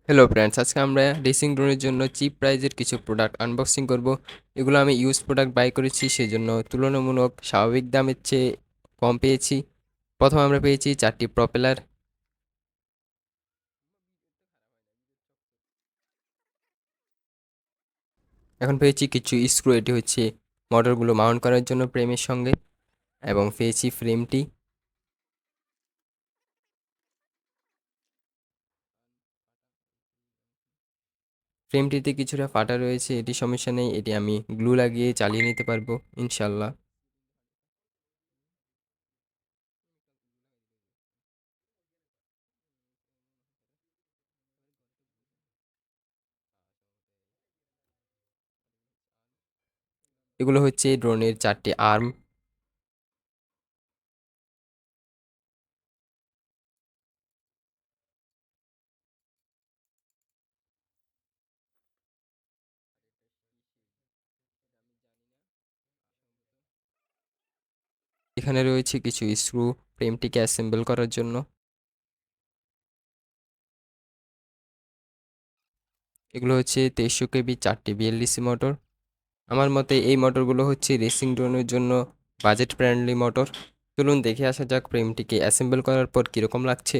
Hello friends, আজকে আমরা racing ড্রোনের জন্য চিপ প্রাইজের কিছু প্রোডাক্ট আনবক্সিং করব। এগুলো আমি ইউজ প্রোডাক্ট বাই করেছি, সেজন্য তুলনামূলক স্বাভাবিক দামের চেয়ে কম পেয়েছি। প্রথম আমরা পেয়েছি 4টি প্রপেলার। এখন পেয়েছি কিছু স্ক্রু, এটি হচ্ছে মোটরগুলো মাউন্ট করার জন্য ফ্রেমের সঙ্গে। এবং পেয়েছি ফ্রেমটি। ফ্রেমটিতে কিছুটা ফাটা রয়েছে, এটি সমস্যা নেই, এটি আমি গ্লু লাগিয়ে চালিয়ে নিতে পারবো ইনশাল্লাহ। এগুলো হচ্ছে ড্রোনের 4টি আর্ম। এখানে রয়েছে কিছু স্ক্রু ফ্রেমটিকে অ্যাসেম্বল করার জন্য। এগুলো হচ্ছে 2300 কেবি 4টি বিএলডিসি মোটর। আমার মতে এই মোটরগুলো হচ্ছে রেসিং ড্রোনের জন্য বাজেট ফ্রেন্ডলি মোটর। চলুন দেখে আসা যাক ফ্রেমটিকে অ্যাসেম্বল করার পর কীরকম লাগছে।